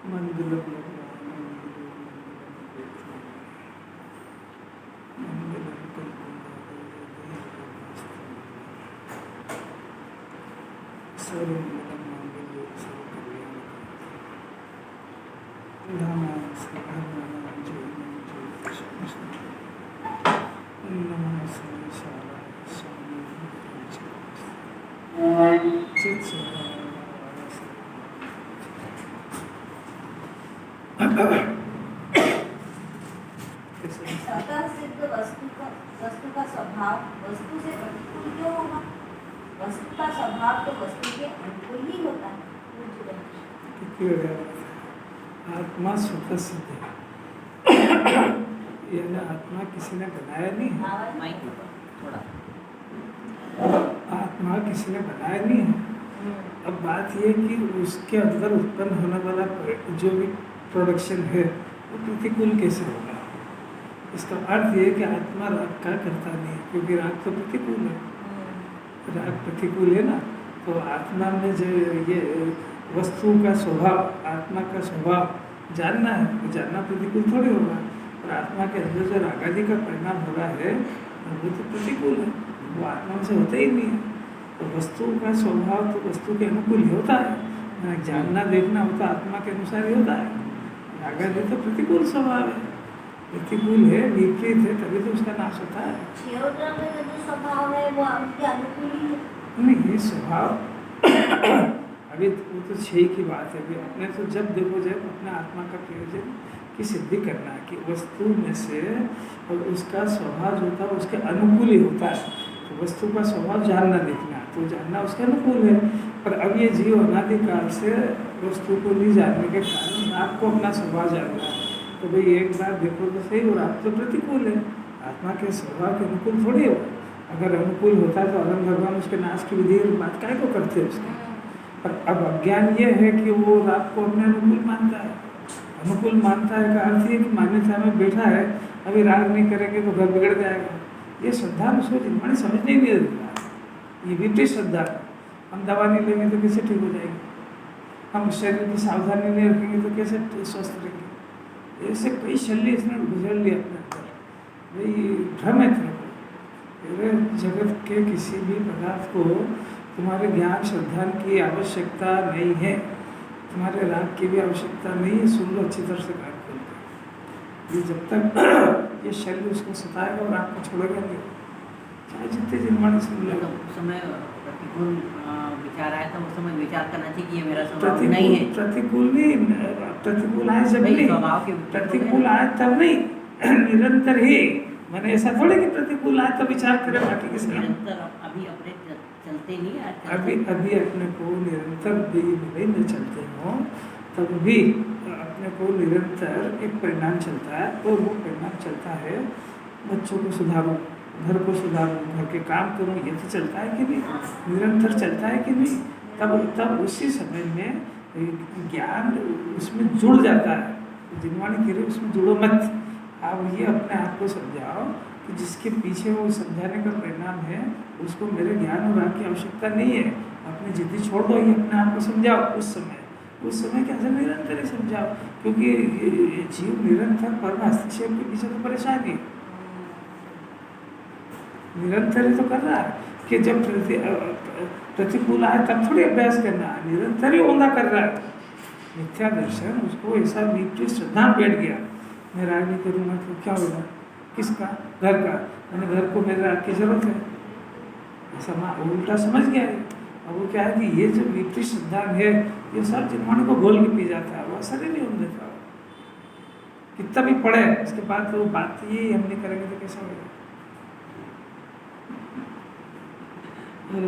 मंगलम स्वतः सिद्ध वस्तु का स्वभाव वस्तु से प्रतिकूल क्यों होगा? वस्तु का स्वभाव तो वस्तु के अनुकूल ही होता है। आत्मा स्वतः सिद्ध है। यानी आत्मा किसी ने बनाया नहीं है। आत्मा किसी ने बनाया नहीं है। अब बात यह कि उसके अंदर उत्पन्न होने वाला जो भी प्रोडक्शन है वो प्रतिकूल कैसे होगा। इसका अर्थ ये है कि आत्मा राग का करता नहीं है, क्योंकि राग तो प्रतिकूल है। राग प्रतिकूल है ना, तो आत्मा में जो ये वस्तु का स्वभाव, आत्मा का स्वभाव जानना है, तो जानना प्रतिकूल थोड़ी होगा। और आत्मा के अंदर जो रागादि का परिणाम हो रहा है वो तो प्रतिकूल है, वो आत्मा से होता ही नहीं है। तो वस्तु का स्वभाव तो वस्तु के अनुकूल ही होता है। जानना देखना होता आत्मा के अनुसार ही होता है। रागादि तो प्रतिकूल स्वभाव है, प्रतिकूल है, विपरीत है, तभी तो उसका नाश होता है। क्षेत्र में जो स्वभाव है वो आपके अनुकूल ही है। नहीं, ये स्वभाव अभी वो तो छह की बात है। अभी अपने तो जब देखो जब अपने आत्मा का प्रयोजन की सिद्धि करना है कि वस्तु में से और उसका स्वभाव जो होता है उसके अनुकूल ही होता है। तो वस्तु का स्वभाव जानना देखना, तो जानना उसके अनुकूल है। पर अब ये जीव अनादिकाल से वस्तु को नहीं जानने के कारण आपको अपना स्वभाव जान रहा है। तो भाई एक बार देखो तो सही, और आप तो प्रतिकूल है, आत्मा के स्वभाव के अनुकूल थोड़ी हो। अगर अनुकूल होता है तो अनंत भगवान उसके नाश की विधि बात काय को करते हैं उसकी। पर अब अज्ञान ये है कि वो राग को अपने अनुकूल मानता है। अनुकूल मानता है का अर्थ ये कि मान्यता में बैठा है, अभी राग नहीं करेंगे तो घर बिगड़ जाएगा। ये श्रद्धा उसको जिन्होंने समझने नहीं देता, ये विपरीत श्रद्धा। हम दवा नहीं लेंगे तो कैसे ठीक हो जाएंगे, हम शरीर की सावधानी नहीं रखेंगे तो कैसे स्वस्थ रहेंगे। ऐसे कई शल्य इसने गुजर लिया अपने अंदर। भाई भ्रम है तेरे जगत के किसी भी पदार्थ को तुम्हारे ज्ञान श्रद्धा की आवश्यकता नहीं है, तुम्हारे राग की भी आवश्यकता नहीं है। सुन लो अच्छी तरह से काम करते, ये जब तक ये शल्य उसको सताएगा और आपको छोड़ेगा नहीं, चाहे जितने जिनवाणी सुन लेगा। उस समय प्रतिकूल विचार आया था, उस समय विचार करना चाहिए कि ये मेरा स्वभाव नहीं है। प्रतिकूल नहीं, प्रतिकूल आए जब नहीं, प्रतिकूल आए तब नहीं, निरंतर ही। मैंने ऐसा थोड़े कि प्रतिकूल आए तो विचार करें बाकी किसी निरंतर अभी अपने चलते नहीं है। अभी अपने को निरंतर भी भले न चलते हो तब भी अपने को निरंतर एक परिणाम चलता है, और वो परिणाम चलता है बच्चों को सुधारो, घर को सुधारो, घर के काम करो, ये तो चलता है कि नहीं, निरंतर चलता है कि नहीं। तब उसी समय में ज्ञान उसमें जुड़ जाता है। जिनवाणी कह रहे उसमें जुड़ो मत। आप ये अपने आप को समझाओ कि जिसके पीछे वो समझाने का परिणाम है उसको मेरे ज्ञान और राग की आवश्यकता नहीं है, अपनी जिद्दी छोड़ दो, ये अपने आप को समझाओ। उस समय क्या निरंतर ही समझाओ, क्योंकि जीव निरंतर परम हस्तक्षेप के पीछे तो परेशान है, निरंतर ही तो कर रहा है कि जब प्रतिकूल आए तब थोड़ी अभ्यास करना है, निरंतर ही औंधा कर रहा है। मिथ्या दर्शन उसको ऐसा विपरीत श्रद्धा बैठ गया, मैं राग नहीं करूँगा तो क्या होगा, किसका, घर का, मैंने घर को मेरे राग की जरूरत है, ऐसा उल्टा समझ गया है। अब वो क्या है कि ये जो विपरीत श्रद्धा है ये सब जिन्होंने को घोल के पी जाता है, वो असर ही नहीं होने देता। कितना भी पढ़े उसके बाद वो बात ये हम नहीं करेंगे तो कैसा होगा।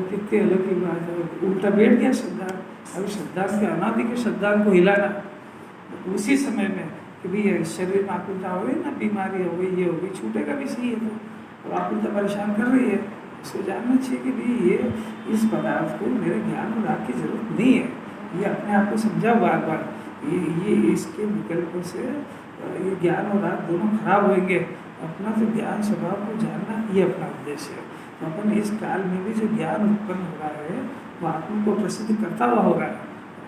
कितनी अलग की बात है, उल्टा बैठ गया श्रद्धा। अभी श्रद्धा के अनादि के श्रद्धा को हिलाना उसी समय में कि भाई शरीर में आकुलता हो गई ना, बीमारी हो गई, ये हो गई, छूटेगा भी सही है तो आकुलता परेशान कर रही है, उसको जानना चाहिए कि भाई ये इस पदार्थ को मेरे ज्ञान और राग की जरूरत नहीं है। ये अपने आप को समझाओ बार बार, ये इसके विकल्पों से ये ज्ञान और राग दोनों खराब होंगे। अपना तो ज्ञान स्वभाव को जानना ये अपना उद्देश्य है। तो अपन इस काल में भी जो ज्ञान उत्पन्न हो रहा है वो आत्मा को प्रसिद्ध करता हुआ होगा,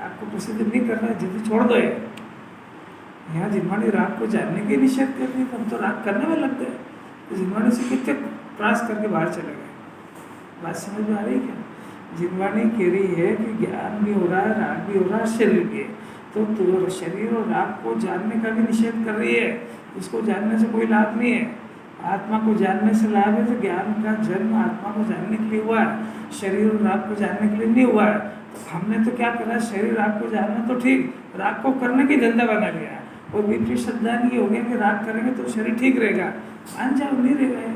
आपको प्रसिद्ध नहीं कर रहा है, जिद्दी छोड़ दो। यहाँ जिनवाणी राग को जानने के निषेध कर रही है, तो हम तो राग करने में लग गए, तो जिनवाणी से कितने प्रयास करके बाहर चले गए। बात समझ में आ रही क्या? जिनवाणी कह रही है कि ज्ञान भी हो रहा है, राग भी हो रहा है, शरीर भी है, तो शरीर और राग को जानने का भी निषेध कर रही है। उसको जानने से कोई लाभ नहीं है। आत्मा को जानने से लाभ है। तो ज्ञान का जन्म आत्मा को जानने के लिए हुआ है, शरीर और राग को जानने के लिए नहीं हुआ है। तो हमने तो क्या करा, शरीर राग को जानना तो ठीक, राग को करने की धंधा बना लिया है। और विपरीत श्रद्धान ये हो गया कि राग करेंगे तो शरीर ठीक रहेगा। मान जाओ नहीं रहेगा।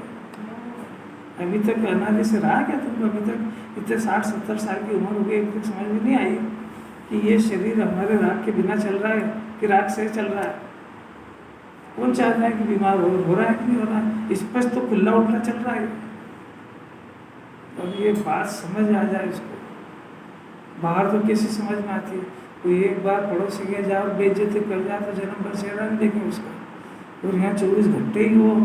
अभी तक अनादि से रहा क्या तुमको? अभी तक इतने 60-70 साल की उम्र हो गई, अभी तक समझ में नहीं आई कि ये शरीर हमारे राग के बिना चल रहा है कि राग से चल रहा है? कौन चाहता है कि बीमार हो रहा है कि नहीं हो रहा है? स्पष्ट तो खुला उल्टा चल रहा है। अब ये बात समझ आ जाए इसको, बाहर तो कैसे समझ में आती है। कोई एक बार पड़ोसी के जाओ बेइज्जती कर जाए तो जन्म भर चेहरा नहीं देखे उसका, और यहाँ 24 घंटे ही वो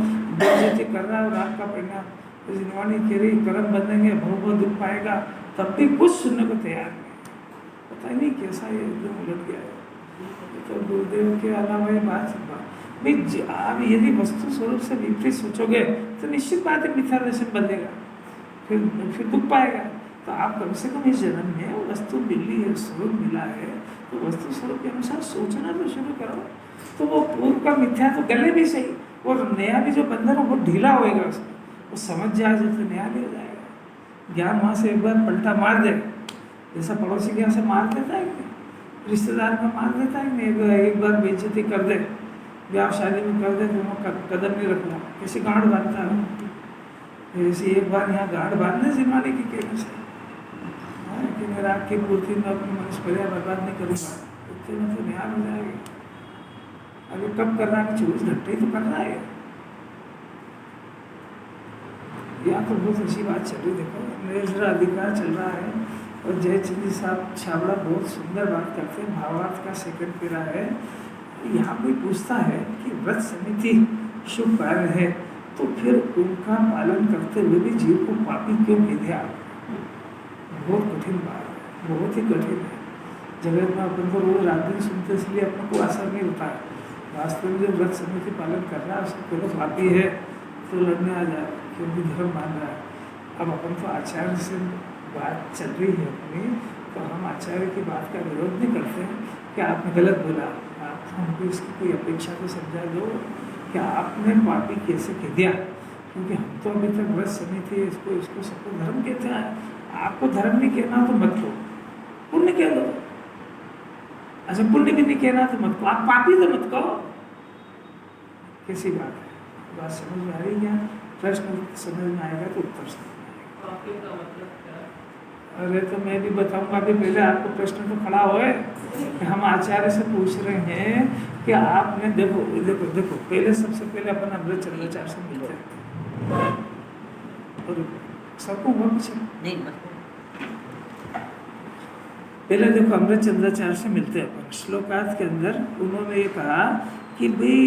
बेइज्जती कर रहा है। और आपका परिणाम तो जिनवाणी कह रही कर्म बंधेंगे, बहुत दुख पाएगा, तब भी कुछ सुनने को तैयार नहीं। पता ही नहीं कैसा ये एकदम उलट गया है। तो गुरुदेव के अलावा ये बात भाई, आप यदि वस्तु स्वरूप से विपरीत सोचोगे तो निश्चित बात है मिथ्या दर्शन बदलेगा, फिर दुख पाएगा। तो आप कम से कम इस जन्म में वस्तु मिली है, स्वरूप मिला है, तो वस्तु स्वरूप के अनुसार सोचना तो शुरू करो। तो वो पूर्व का मिथ्या तो गले भी सही, और नया भी जो बंधन है वो ढीला होएगा, उसमें वो समझ जाए जब तो नया भी हो जाएगा। ज्ञान वहाँ से एक बार पलटा मार दे, जैसा पड़ोसी के यहाँ से मार देता है, रिश्तेदार में मार देता है, एक बार बेइज्जती कर दे, ब्याह शादी में कर दे, तो वो कदम नहीं रखना, किसी गांठ बांधता है। ऐसी एक बार यहाँ गांठ बांधने जिम्माने की कहने से कि मैं राग की पूर्ति में अपनी मनुष्य बर्बाद नहीं करूँगा, इतने में तो न्याय हो जाएगा। अभी कब कर रहा है? 24 घंटे ही तो कर रहा है। यहाँ तो बहुत अच्छी बात चल रही, देखो निर्जरा अधिकार चल रहा है। और जयचंद साहब छाबड़ा बहुत सुंदर बात करते हैं, भावार्थ का सेकंड पेरा है। यहाँ कोई पूछता है कि व्रत समिति शुभ कार्य है, तो फिर उनका पालन करते हुए भी जीव को पापी क्यों कह दिया? बहुत कठिन बात है, बहुत ही कठिन है। जगत में अपन को रोज रात दिन सुनते, इसलिए अपन को असर नहीं होता है। वास्तव में जो व्रत समिति पालन कर रहा है उसको केवल पापी है तो लड़ने आ जाए, क्योंकि धर्म मान रहा है। अब अपन तो आचार्य से बात चल रही है अपनी, तो हम आचार्य की बात का विरोध नहीं करते हैं कि आपने गलत बोला। आप हमको इसकी कोई अपेक्षा तो समझा दो कि आपने पापी कैसे कह दिया, क्योंकि हम तो अभी तक व्रत समिति इसको सबको धर्म कहते हैं। आपको धर्म नहीं कहना तो मत लो, पुण्य कह दो। अच्छा पुण्य भी नहीं कहना तो मत कहो, आप पापी तो मत कहो। कैसी बात है? बात समझ में आ रही क्या? प्रश्न समझ में आएगा तो उत्तर समझ में आएगा। पापी का मतलब क्या? अरे तो मैं भी बताऊंगा कि पहले आपको प्रश्न तो खड़ा होए। हम आचार्य से पूछ रहे हैं कि आपने देखो देखो देखो पहले सबसे पहले अपन अमृत चंद्राचार्य से मिलते हैं, और सबको हुआ कुछ नहीं पहले देखो अमृत चंद्राचार्य से मिलते हैं अपन। श्लोकार्थ के अंदर उन्होंने ये कहा कि भाई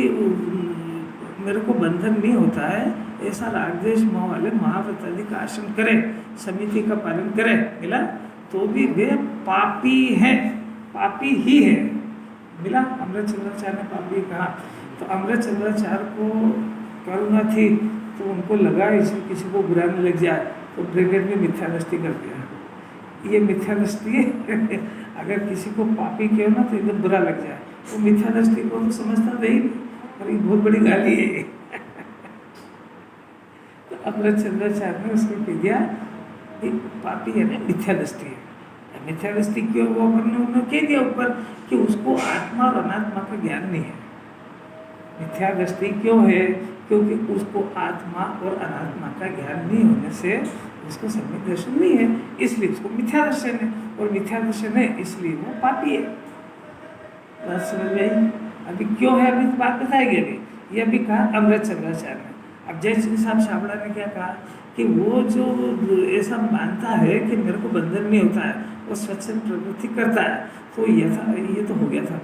मेरे को बंधन नहीं होता है, ऐसा रागद्वेष मोह वाले महाव्रत आदि का आश्रम करे, समिति का पालन करे, मिला तो भी वे पापी हैं, पापी ही है। मिला अमृत चंद्राचार्य ने पापी कहा। तो अमृत चंद्राचार्य को करुणा थी तो उनको लगा इसे किसी को बुरा नहीं लग जाए, तो ब्रैकेट में मिथ्या दृष्टि कर दिया। ये मिथ्या दृष्टि है। अगर किसी को पापी कहो ना तो एकदम बुरा लग जाए, तो मिथ्या दृष्टि को तो समझता नहीं, और ये बहुत बड़ी गाली है। तो अमृत चंद्राचार्य ने उसको कह दिया पापी है ना, मिथ्या दृष्टि है। मिथ्या दृष्टि क्यों? वो उन्होंने कह दिया ऊपर कि उसको आत्मा और अनात्मा का ज्ञान नहीं है। मिथ्या दृष्टि क्यों है? क्योंकि उसको आत्मा और अनात्मा का ज्ञान नहीं होने से उसको सम्यक दर्शन नहीं है, इसलिए उसको मिथ्या दर्शन है, और मिथ्या दर्शन है इसलिए वो पापी है। बात समझ में आई? अभी क्यों है, अभी तो बात बताएगी। अभी ये अभी कहा अमृत चंद्राचार्य ने। अब जयचंद साहब छाबड़ा ने क्या कहा कि वो जो ऐसा मानता है कि मेरे को बंधन नहीं होता है, वो स्वच्छंद प्रवृत्ति करता है, तो ये तो हो गया था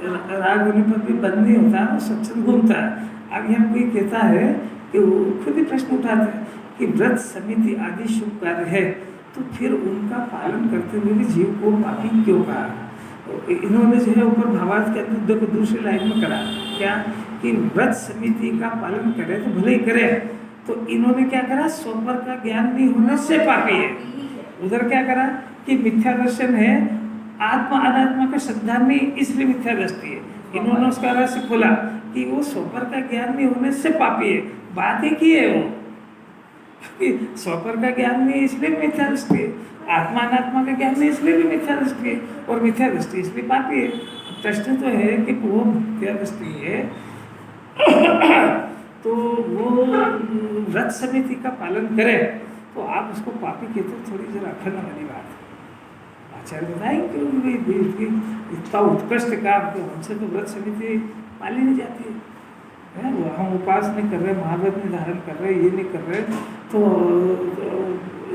अपना राग होने पर भी बंद नहीं होता है, वो स्वच्छंद घूमता है। अब यहाँ कोई कहता है कि वो खुद ही प्रश्न उठाते हैं कि व्रत समिति आदि शुभ कार्य है, तो फिर उनका पालन करते हुए भी जीव को पापी क्यों कहा? तो इन्होंने जो है ऊपर भावार्थ के अंदर देखो दूसरी लाइन में करा क्या कि व्रत समिति का पालन करे तो भले ही करे, तो इन्होंने क्या करा, स्वपर का ज्ञान नहीं होने से पापी है। उधर क्या करा कि मिथ्या दर्शन है, आत्मा अनात्मा का सिद्धांत नहीं, इसलिए मिथ्या दृष्टि है। इन्होंने उसका रहस्य खोला कि वो स्वपर का ज्ञान नहीं होने से पापी है। बात एक ही है वो कि स्वपर का ज्ञान नहीं इसलिए मिथ्या दृष्टि है, आत्मा अनात्मा का ज्ञान नहीं इसलिए भी मिथ्या दृष्टि है, और मिथ्या दृष्टि इसलिए पापी है। प्रश्न तो है कि वो मिथ्या दृष्टि है तो वो व्रत समिति का पालन करे तो आप उसको पापी कहते हो, थोड़ी जरा अखंड वाली बात है। आचार्य बताएंगे इतना उत्कृष्ट काम तो हमसे तो व्रत समिति पाली नहीं जाती है, वो हम उपास नहीं कर रहे, महाव्रत नहीं धारण कर रहे, ये नहीं कर रहे तो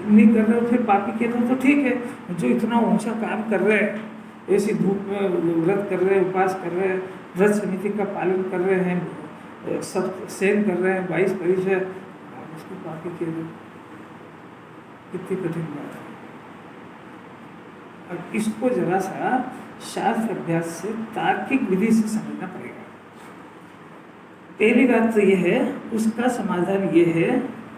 नहीं कर रहे, फिर पापी कहते हो तो ठीक है। जो इतना ऊंचा काम कर रहे हैं, ऐसी धूप में व्रत कर रहे हैं, उपास कर रहे हैं, व्रत समिति का पालन कर रहे हैं, सब सेन कर रहे हैं, 22 परिचय, आप उसको पापी कह रहे, कितनी कठिन बात है। अब इसको जरा सा शास्त्र अभ्यास से तार्किक विधि से समझना पड़ेगा। पहली बात तो यह है, उसका समाधान ये है,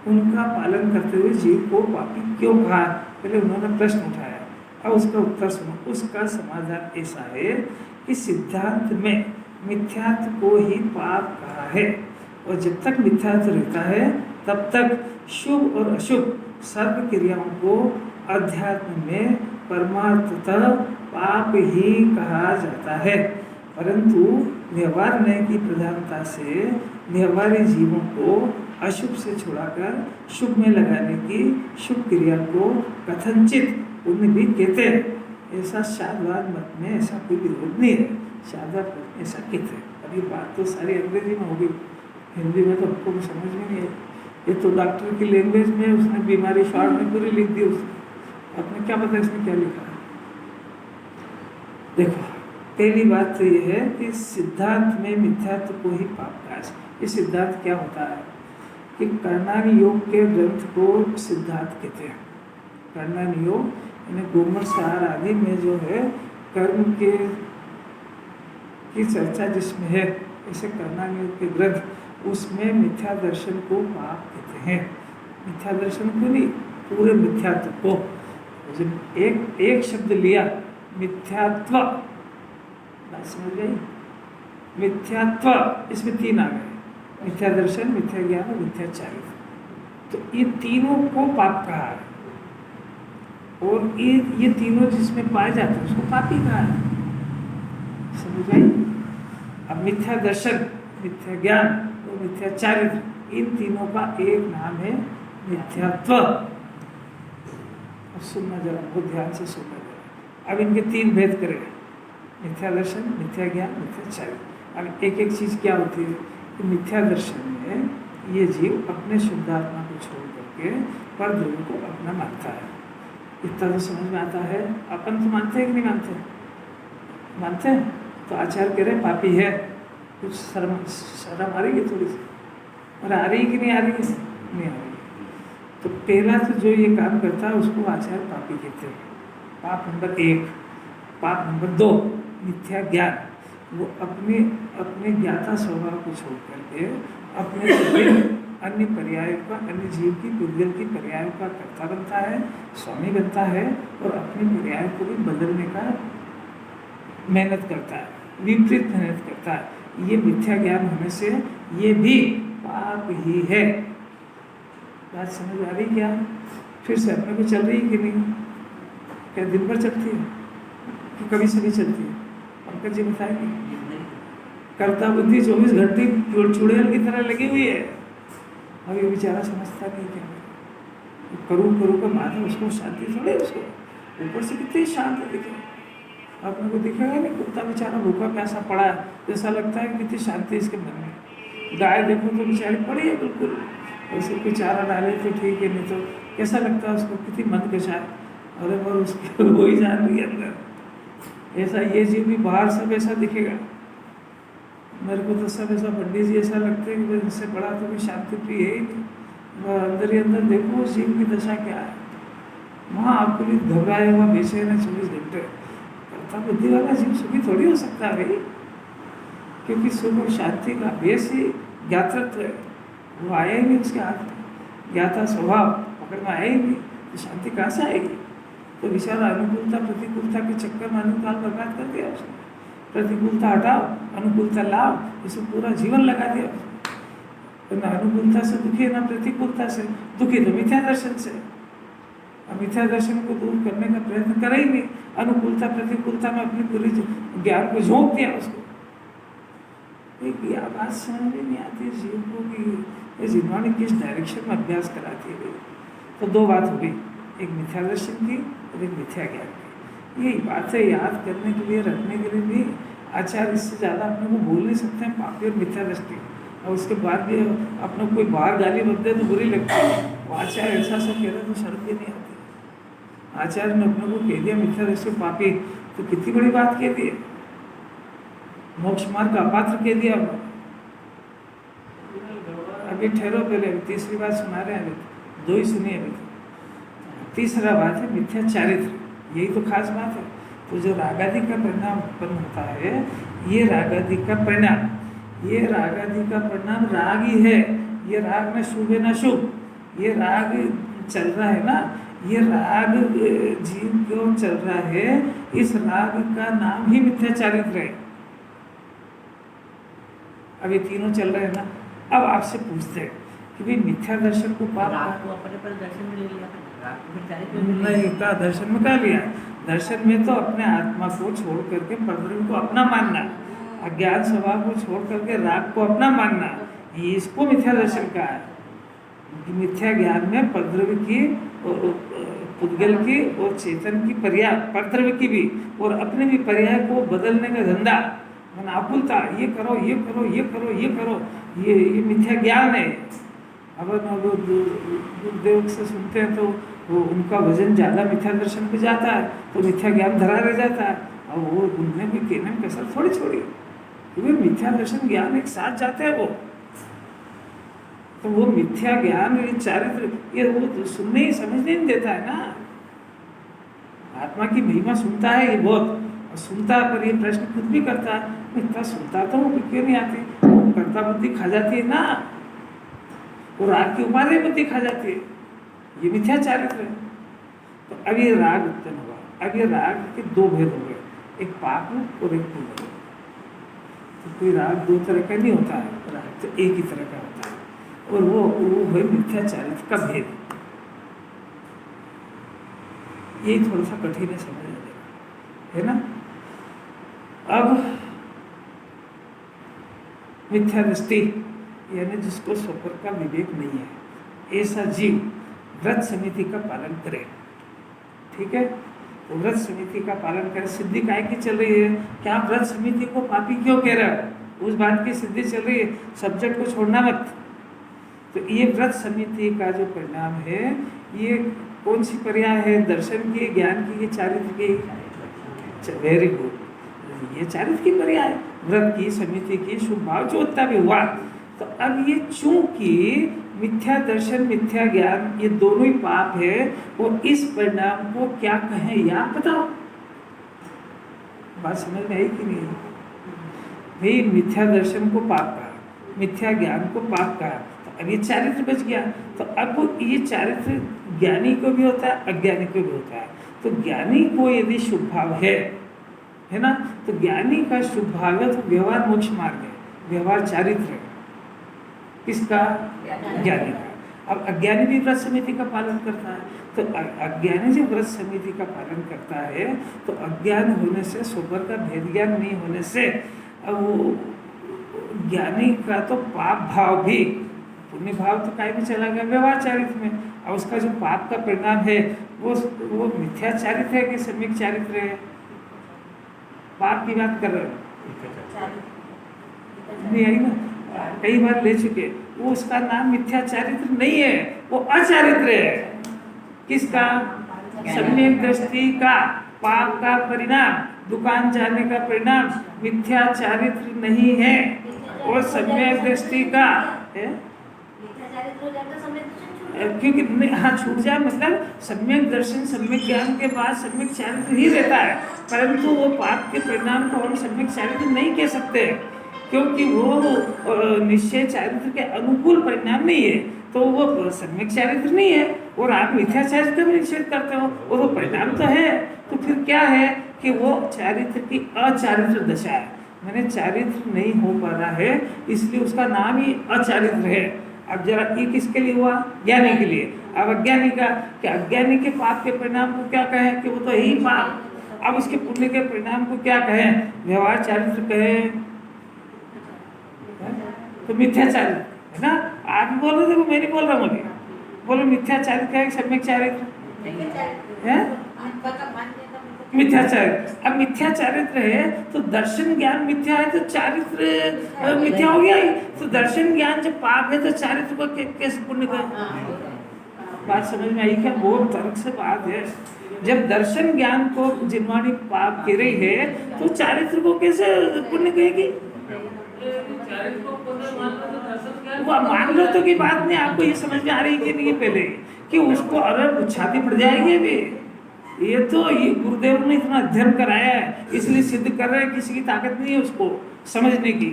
उनका पालन करते हुए जीव को पापी क्यों कहा। पहले उन्होंने प्रश्न उठाया, अब उसका उत्तर सुनो। उसका समाधान ऐसा है कि सिद्धांत में मिथ्यात्व को ही पाप कहा है, और जब तक मिथ्यात्व रहता है तब तक शुभ और अशुभ सर्व क्रियाओं को अध्यात्म में परमार्थतः पाप ही कहा जाता है। परंतु व्यवहार न्याय की प्रधानता से व्यवहारी जीवों को अशुभ से छुड़ाकर शुभ में लगाने की शुभ क्रिया को कथनचित पुण्य भी कहते हैं। ऐसा शादवाद मत में ऐसा कोई विरोध नहीं है, शादवाद मत में ऐसा कहते हैं। अब ये बात तो सारी अंग्रेजी में होगी, हिंदी में तो हमको समझ में नहीं है। ये तो डॉक्टर की लैंग्वेज में उसने बीमारी शॉर्ट में पूरी लिख दी, उसने अपने क्या पता इसने क्या लिखा है। देखो, पहली बात तो ये है कि सिद्धांत में मिथ्यात्व को ही पाप कहा। ये सिद्धांत क्या होता है कि कर्णानी योग के ग्रंथ को सिद्धांत कहते हैं। कर्णानी योग यानी गोमर सार आदि में जो है कर्म के की चर्चा जिसमें है, ऐसे कर्णानी योग के ग्रंथ, उसमें मिथ्या दर्शन को पाप कहते हैं। मिथ्या दर्शन को नहीं, पूरे मिथ्यात्व को। जब एक शब्द लिया मिथ्यात्व, बात समझ गई, मिथ्यात्व, इसमें 3 आ गए, मिथ्या दर्शन, मिथ्या ज्ञान और मिथ्याचारित्र। तो ये तीनों को पाप कहा है, और ये तीनों जिसमें पाए जाते हैं उसको पापी कहा है। समझ गई। अब मिथ्या दर्शन, मिथ्या ज्ञान और मिथ्याचारित्र, इन तीनों का एक नाम है मिथ्यात्व। और सुनना जरा, बहुत ध्यान से सुनना जरा। अब इनके 3 भेद करें, मिथ्या दर्शन, मिथ्या ज्ञान, मिथ्याचारित्र। अब एक एक चीज़ क्या होती है कि मिथ्या दर्शन में ये जीव अपने शुद्धात्मा को छोड़ करके पर ध्रुव को अपना मानता है। इतना तो समझ में आता है। अपन तो मानते हैं कि नहीं मानते? मानते हैं। तो आचार्य कह रहे पापी है, कुछ शर्म आ रही है थोड़ी सी, और आ रही कि नहीं आ रही है? नहीं आ रही। तो पहला तो जो ये काम करता है उसको आचार्य पापी कहते हैं। पाप नंबर 1। पाप नंबर 2 मिथ्या ज्ञान। वो अपने ज्ञाता स्वभाव को छोड़ करके अपने अन्य पर्यायों का, अन्य जीव की पुद्गल की पर्यायों का कर्ता बनता है, स्वामी बनता है, और अपने पर्याय को भी बदलने का मेहनत करता है, विपरीत मेहनत करता है। ये मिथ्या ज्ञान होने से ये भी पाप ही है। बात समझ आ रही क्या? फिर से अपने को चल रही कि नहीं? क्या दिन भर चलती है कि कभी से नहीं चलती है? पंकज जी बताएंगे। कर्ता बुद्धि 24 घंटे चुड़ैल की तरह लगी हुई है। अब ये बेचारा समझता नहीं क्या करूँ का माने उसको शांति थोड़े, उसको ऊपर से कितनी शांत दिखे, अपने को दिखेगा नहीं। कुत्ता बेचारा भूखा प्यासा पड़ा है, जैसा लगता है कितनी शांति इसके मन में। गाय देखो तो बेचारी पड़ी है बिल्कुल, ऐसे कोई चारा डाले तो ठीक है, नहीं तो कैसा लगता है उसको, कितनी मन कशा है। अरे और उसके वही जान रही है अंदर। ऐसा ये जीव भी बाहर सब ऐसा दिखेगा, मेरे को तो सब ऐसा पंडित जी ऐसा लगते हैं कि इससे बड़ा तो कोई शांति प्रिय है ही नहीं। अंदर ही अंदर देखो उस जीव की दशा क्या है, वहाँ आपको भी घबराया हुआ बेचैन है 24 घंटे। मिथ्या बुद्धि वाला जीव सुखी थोड़ी हो सकता है भाई, क्योंकि सुख और शांति का बेस ही ज्ञातृत्व है। वो आया ही नहीं उसके हाथ में, ज्ञाता स्वभाव पकड़ में आया ही नहीं, तो शांति कहाँ से आएगी? तो बेचारा अनुकूलता प्रतिकूलता के चक्कर में अनुकाल बर्बाद कर दिया उसने। प्रतिकूलता हटाओ, अनुकूलता लाओ, इसे पूरा जीवन लगा दिया उसने। तो ना अनुकूलता से दुखी है, ना प्रतिकूलता से दुखी, तो मिथ्या दर्शन से। अब मिथ्या दर्शन को दूर करने का प्रयत्न करे ही नहीं, अनुकूलता प्रतिकूलता में अपनी पूरी ज्ञान को झोंक दिया उसको। यह बात समझ में नहीं आती जीव को कि ये जिन्होंने किस डायरेक्शन में अभ्यास कराती है। तो दो बात हो गई, एक मिथ्या दर्शन की और एक मिथ्या ज्ञान की। यही बातें याद करने के लिए, रखने के लिए भी आचार्य इससे ज़्यादा अपने को बोल नहीं सकते हैं, पापी और मिथ्या दृष्टि। और उसके बाद भी अपने कोई बाहर गाली बक दे तो बुरी लगती है। वो आचार्य ऐसा सब कह रहे तो शर्म भी नहीं आती। आचार्य ने अपने को कह दिया मिथ्या दृष्टि पापी, तो कितनी बड़ी बात कह दी है, मोक्ष मार्ग का अपात्र कह दिया। अभी ठहरो, पहले तीसरी बात सुना रहे हैं, अभी दो ही सुनिए। अभी तीसरा बात है मिथ्या चारित्र, यही तो खास बात है। तो जो रागादि का परिणाम उत्पन्न होता है, ये रागादि का परिणाम, ये रागादि का परिणाम राग ही है। ये राग न शुभ है न शुभ, ये राग चल रहा है ना, ये राग जीव क्यों चल रहा है, इस राग का नाम ही मिथ्या चारित्र है। अब ये तीनों चल रहे हैं ना। अब आपसे पूछते हैं कि भाई मिथ्या दर्शन को पाप अपने पर दर्शन में ले लिया, नहीं का दर्शन में क्या लिया? दर्शन में तो अपने आत्मा को छोड़ करके परद्रव्य को अपना मानना, अज्ञान स्वभाव को छोड़ करके राग को अपना मानना, ये इसको मिथ्या दर्शन का है। मिथ्या ज्ञान में परद्रव्य की, पुद्गल की और चेतन की पर्याय, परद्रव्य की भी और अपने भी पर्याय को बदलने का धंधा, आकुलता, ये करो ये करो ये करो ये करो, ये मिथ्या ज्ञान है। अब गुरुदेव से सुनते हैं तो वो उनका वजन ज़्यादा मिथ्या दर्शन पे जाता है, तो मिथ्या ज्ञान धरा रह जाता है। और वो उनने भी कहने में कसर थोड़ी छोड़ी, क्योंकि मिथ्या दर्शन ज्ञान एक साथ जाते हैं। वो मिथ्या ज्ञान चारित्र ये वो सुनने ही समझने नहीं देता है ना। आत्मा की महिमा सुनता है ये बहुत, सुनता है, पर ये प्रश्न खुद भी करता है, इतना सुनता तो वो क्यों नहीं आती, वो कर्ता बुद्धि खा जाती है ना, वो राग की उपाधि बुद्धि खा जाती है, ये मिथ्या चारित्र है। तो अब ये राग उत्पन्न हुआ। अब ये राग के दो भेद हो गए, एक पाप और एक पुण्य। तो कोई राग दो तरह का नहीं होता है, राग तो एक ही तरह का होता है, और वो है मिथ्या चारित्र का भेद। ये थोड़ा सा कठिन है समझ है ना। अब मिथ्या दृष्टि यानी जिसको स्वपर का विवेक नहीं है, ऐसा जीव व्रत समिति का पालन करे। ठीक है, तो व्रत समिति का पालन करे। सिद्धि काय की चल रही है, क्या व्रत समिति को पापी क्यों कह रहा है, उस बात की सिद्धि चल रही है, सब्जेक्ट को छोड़ना मत। तो ये व्रत समिति का जो परिणाम है, ये कौन सी पर्याय है, दर्शन की, ज्ञान की, ये चारित्र की। वेरी गुड, ये चारित्र की पर्याय, व्रत की, समिति की, शुभ भाव जो उतना भी हुआ। तो अब ये चूंकि मिथ्या दर्शन मिथ्या ज्ञान ये दोनों ही पाप है, और इस परिणाम को क्या कहें याद बताओ, बात समझ में आई कि नहीं? भाई मिथ्या दर्शन को पाप कहा, मिथ्या ज्ञान को पाप कहा, तो अब ये चारित्र बच गया। तो अब ये चारित्र ज्ञानी को भी होता है, अज्ञानी को भी होता है। तो ज्ञानी को यदि शुभ भाव है ना, तो ज्ञानी का शुभ भाव है, तो व्यवहार मोक्ष मार्ग है, व्यवहार चारित्र है। किसका? ज्ञानी का। अब अज्ञानी भी व्रत समिति का पालन करता है, तो अज्ञानी जब व्रत समिति का पालन करता है, तो अज्ञान होने से, स्वपर का भेद ज्ञान नहीं होने से, अब वो ज्ञानी का तो पाप भाव भी, पुण्य भाव तो काय में चला गया, व्यवहार चारित्र में। और उसका जो पाप का परिणाम है वो मिथ्या चारित्र है कि सम्यक चारित्र है? पाप की बात कर रहे हो, नहीं आई ना, कई बार ले चुके। वो उसका नाम मिथ्या चारित्र नहीं है, वो अचारित्र है। किसका? सम्यक दृष्टि का पाप का परिणाम, दुकान जाने का परिणाम मिथ्या चारित्र नहीं है, और सम्यक दृष्टि का है। क्योंकि हाँ छूट जाए मतलब सम्यक दर्शन सम्यक ज्ञान के बाद सम्यक चारित्र ही रहता है, परंतु वो पाप के परिणाम को हम सम्यक चारित्र नहीं कह सकते, क्योंकि वो निश्चय चारित्र के अनुकूल परिणाम नहीं है, तो वो सम्यक चारित्र नहीं है। और आप मिथ्या चारित्र में निषेध करते हो और वो परिणाम तो है, तो फिर क्या है कि वो चारित्र की अचारित्र दशा है, मैंने चारित्र नहीं हो पा रहा है, इसलिए उसका नाम ही अचारित्र है। अब जरा ये किसके लिए हुआ? ज्ञानी के लिए। अब अज्ञानी का, कि अज्ञानी के पाप के परिणाम को क्या कहें कि वो तो है ही पाप। अब उसके पुण्य के परिणाम को क्या कहें? व्यवहार चारित्र कहें तो मिथ्याचारित्र है ना। आप बोल रहे थे, मैं नहीं बोल रहा हूँ अभी। बोलो मिथ्याचारित्र है सम्यक चारित्र है? मिथ्याचारित्र। अब मिथ्याचारित्र है तो दर्शन ज्ञान मिथ्या है, तो चारित्र मिथ्या हो गया ही। तो दर्शन ज्ञान जब पाप है तो चारित्र को कैसे पुण्य का? बात समझ में आई क्या? बहुत तर्क से बात है। जब दर्शन ज्ञान को जिनवाणी पाप कह रही है तो चारित्र को कैसे पुण्य कहेगी? वो मान लो तो की बात नहीं, आपको ये समझ में आ रही कि नहीं पहले कि उसको अगर छाती पड़ जाएगी अभी। ये तो ये गुरुदेव ने इतना अध्ययन कराया है, इसलिए सिद्ध कर रहे हैं, किसी की ताकत नहीं है उसको समझने की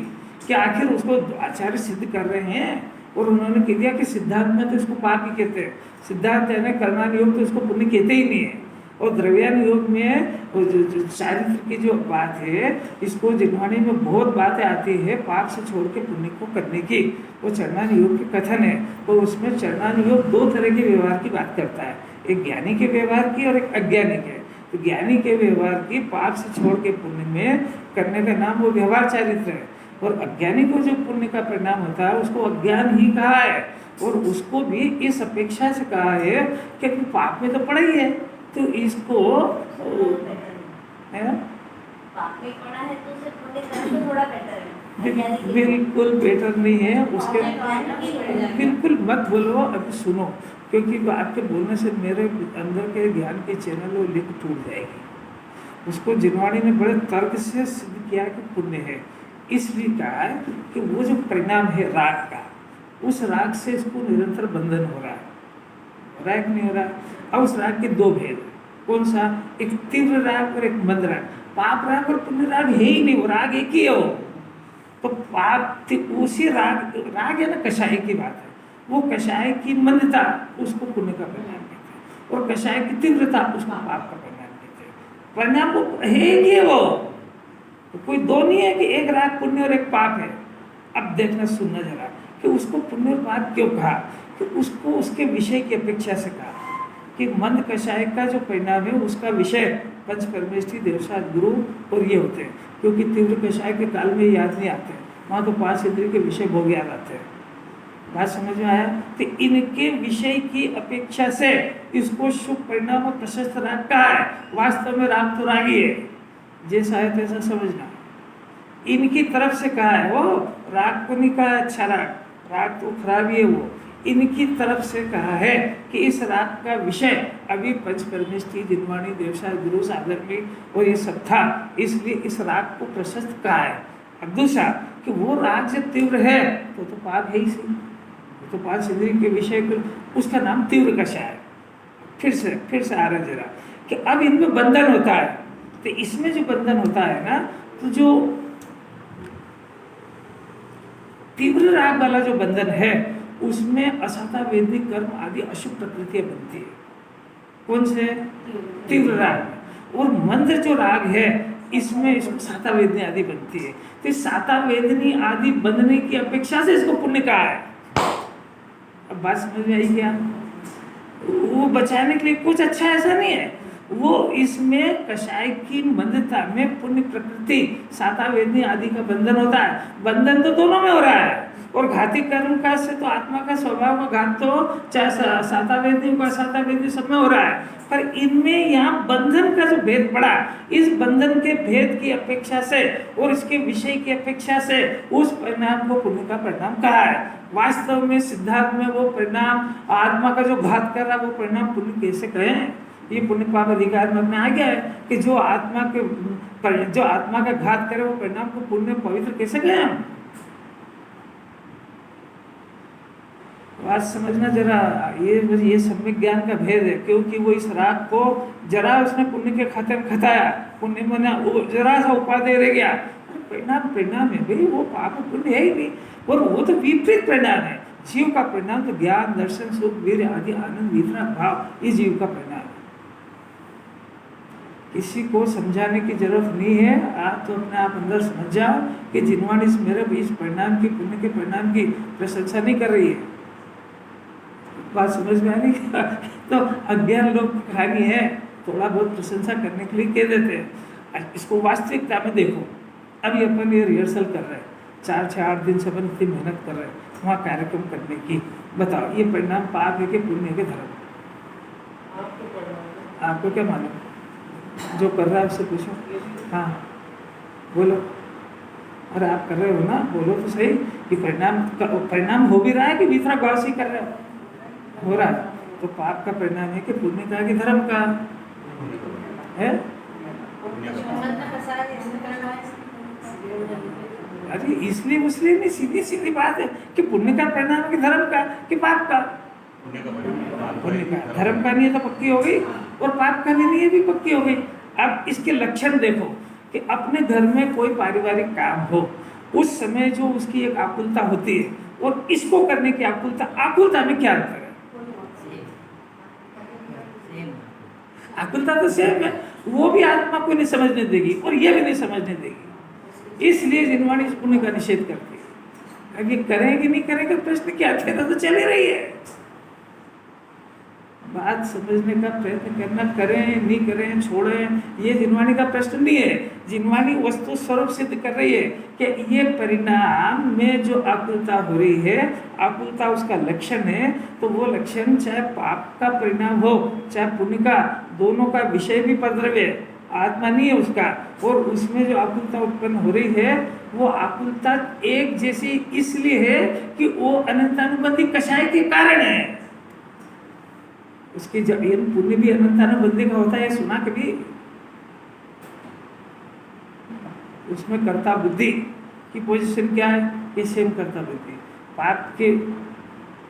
कि आखिर उसको आचार्य सिद्ध कर रहे हैं। और उन्होंने कह दिया कि सिद्धांत में तो इसको पाप ही कहते हैं, सिद्धांत यानी कर्मान योग तो इसको पुण्य कहते ही नहीं है। और द्रव्यान योग में चारित्र की जो बात है, इसको जिन्वाणी में बहुत बातें आती है पाप से छोड़ के पुण्य को करने की, वो चरणान योग के कथन है। तो उसमें चरणान योग दो तरह के व्यवहार की बात करता है, एक ज्ञानी के व्यवहार की और एक अज्ञानी के। तो ज्ञानी के व्यवहार की पाप से छोड़ के पुण्य में करने का नाम वो व्यवहार चारित्र है, और अज्ञानी को जो पुण्य का परिणाम होता है उसको अज्ञान ही कहा है। और उसको भी इस अपेक्षा से कहा है कि पाप में तो पड़ा ही है, तो इसको है ना पाप में पड़ा है तो उसे पुण्य करना तो थोड़ा बेटर है। बिल्कुल बेटर नहीं है उसके, बिल्कुल मत बोलो, अभी सुनो, क्योंकि आपके बोलने से मेरे अंदर के ज्ञान के चैनल वो लिंक टूट जाएगी। उसको जिनवाणी ने बड़े तर्क से सिद्ध किया कि पुण्य है, इसलिए कहा है कि वो जो परिणाम है राग का, उस राग से इसको निरंतर बंधन हो रहा है, राग नहीं हो रहा। अब उस राग के दो भेद, कौन सा? एक तीव्र राग और एक मंद राग। पाप राग और पुण्य राग है ही नहीं, वो राग एक ही हो। तो पाप उसी राग है ना, कषाय की बात है, वो कषाय की मंदता उसको पुण्य का परिणाम कहते हैं, और कषाय की तीव्रता उसको पाप का परिणाम कहते हैं। परिणाम वो है कि वो तो कोई दो नहीं है कि एक राग पुण्य और एक पाप है। अब देखना सुनना जरा कि उसको पुण्य और पाप क्यों कहा, कि उसको उसके विषय की अपेक्षा से कहा कि मंद कषाय का जो परिणाम है उसका विषय पंच परमेष्ठी देवसात गुरु और ये होते हैं, क्योंकि तीव्र कषाय के काल में याद नहीं आते, वहाँ तो पांच इंद्रिय के विषय भोग याद आते हैं। बात समझ में आया? तो इनके विषय की अपेक्षा से इसको शुभ परिणाम और प्रशस्त राग कहा है। वास्तव में राग तो रागी है, जैसा है तैसा समझना। इनकी तरफ से कहा है, वो राग को नहीं कहा अच्छा राग, राग तो खराबी है वो। इनकी तरफ से कहा है कि इस राग का विषय अभी पंच परमेष्ठी जिनवाणी देवसात गुरु सागर में और ये सब था, इसलिए इस राग को प्रशस्त कहा है। अब दूसरा कि वो राग जब तीव्र है तो पाप है ही सही, तो पांच इंद्रिय के विषय को उसका नाम तीव्र कषाय है। फिर से आ रहा जरा कि अब इनमें बंधन होता है, तो इसमें जो बंधन होता है ना, तो जो तीव्र राग वाला जो बंधन है उसमें असता वेदी कर्म आदि अशुभ प्रकृतियां बनती है। कौन से? तीव्र राग। और मंद जो राग है इसमें साता वेदनी आदि बनती है। तो साता वेदनी आदि बंधने की अपेक्षा से इसको पुण्य कहा है। अब बात समझ में आई क्या? वो बचाने के लिए कुछ अच्छा ऐसा नहीं है, वो इसमें कषाय की मंदता में पुण्य प्रकृति साता वेदनी आदि का बंधन होता है। बंधन तो दोनों में हो रहा है, और घाती कर्म का से तो आत्मा का स्वभाव का घात तो चाहे साता वेदनी का साता वेदनी सब में हो रहा है, पर इनमें यहाँ बंधन का जो भेद पड़ा, इस बंधन के भेद की अपेक्षा से और इसके विषय की अपेक्षा से उस परिणाम को पुण्य का परिणाम कहा है। वास्तव में सिद्धांत में वो परिणाम आत्मा का जो घात कर रहा है वो परिणाम पुण्य कैसे कहें? ये पुण्य पाप अधिकार में अपने आ गया है कि जो आत्मा का घात करे वो परिणाम को पुण्य पवित्र कैसे कहें? बात समझना जरा, ये सम्यक ज्ञान का भेद है, क्योंकि वो इस राग को जरा उसने पुण्य के खातिर खताया, पुण्य मना वो जरा सा उपादेय रह गया, परिणाम है भाई, वो पाप पुण्य है ही नहीं, और वो तो विपरीत परिणाम है। जीव का परिणाम तो ज्ञान, दर्शन, सुख, वीर आदि आनंद, वितरा भाव, ये जीव का परिणाम है। किसी को समझाने की जरूरत नहीं है, आप तो अपने आप अंदर समझ जाओ कि जिनवाणी मेरे इस परिणाम की, पुण्य के परिणाम की प्रशंसा नहीं कर रही है। बात समझ में आ रही है? तो अज्ञान लोग की कहानी है, थोड़ा बहुत प्रशंसा करने के लिए कह देते हैं। इसको वास्तविकता में देखो, अभी अपन ये रिहर्सल कर रहे हैं, 4-6-8 दिन से अपन इतनी मेहनत कर रहे हैं वहाँ कार्यक्रम करने की। बताओ ये परिणाम पाप है कि पुण्य है कि धर्म? आपको क्या मालूम? जो कर रहा है उससे पूछो। हाँ बोलो, अरे आप कर रहे हो ना, बोलो तो सही कि परिणाम हो भी रहा है कि वितरा भाव से कर रहे हो रहा है, तो पाप का परिणाम है कि पुण्य का कि धर्म का है? अरे इसलिए नहीं, सीधी बात है कि पुण्य का परिणाम है कि धर्म का कि पाप का? पुण्य का। धर्म का नहीं है तो पक्की हो गई, और पाप का भी नहीं है भी पक्की हो गई। अब इसके लक्षण देखो कि अपने घर में कोई पारिवारिक काम हो, उस समय जो उसकी एक आकुलता होती है और इसको करने की आकुलता में क्या अंतर है? आकुलता तो सेम है, वो भी आत्मा को नहीं समझने देगी और ये भी नहीं समझने देगी, इसलिए जिनवाणी इस पुण्य का निषेध करती है। अब ये करेंगे नहीं करेंगे प्रश्न क्या थे, तो चल ही रही है। बात समझने का प्रयत्न करना, करें नहीं करें, छोड़ें, ये जिनवाणी का प्रश्न नहीं है। जिनवाणी वस्तु स्वरूप सिद्ध कर रही है कि ये परिणाम में जो आकुलता हो रही है, आकुलता उसका लक्षण है, तो वो लक्षण चाहे पाप का परिणाम हो चाहे पुण्य का, दोनों का विषय भी परद्रव्य है, आत्मा नहीं है उसका। और उसमें जो आकुलता उत्पन्न हो रही है, वो आकुलता एक जैसी इसलिए है कि वो अनंतानुबंधी कषाय के कारण है। उसकी पुण्य भी अनंतानुबंधी का होता है, सुना कभी? उसमें कर्ता बुद्धि की पोजीशन क्या है? ये सेम कर्ता बुद्धि। पाप के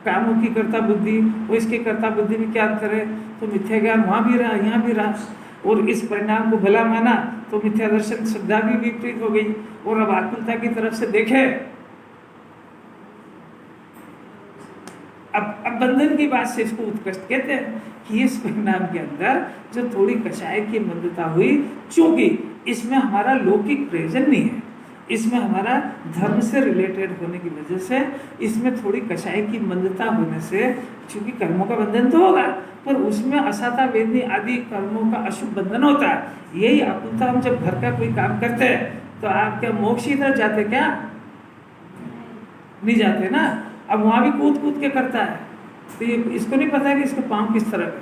कामों की कर्ता बुद्धि और इसके कर्ता बुद्धि में क्या अंतर है? तो मिथ्या ज्ञान वहाँ भी रहा, यहाँ भी रहा, और इस परिणाम को भला माना तो मिथ्या दर्शन श्रद्धा भी विपरीत हो गई। और अब आकुलता की तरफ से देखे, अब बंधन की बात से इसको उत्कृष्ट कहते हैं कि इस परिणाम के अंदर जो थोड़ी कषाय की मंदता हुई, चूंकि इसमें हमारा लौकिक प्रयोजन नहीं है, इसमें हमारा धर्म से रिलेटेड होने की वजह से इसमें थोड़ी कषाय की मंदता होने से, चूंकि कर्मों का बंधन तो होगा पर उसमें असाता वेदनी आदि कर्मों का अशुभ बंधन होता है। यही आकुलता, हम जब घर का कोई काम करते हैं तो आप क्या मोक्ष की तरफ जाते क्या? नहीं जाते ना। अब वहाँ भी कूद के करता है, तो ये इसको नहीं पता है कि इसके पाँव किस तरह है।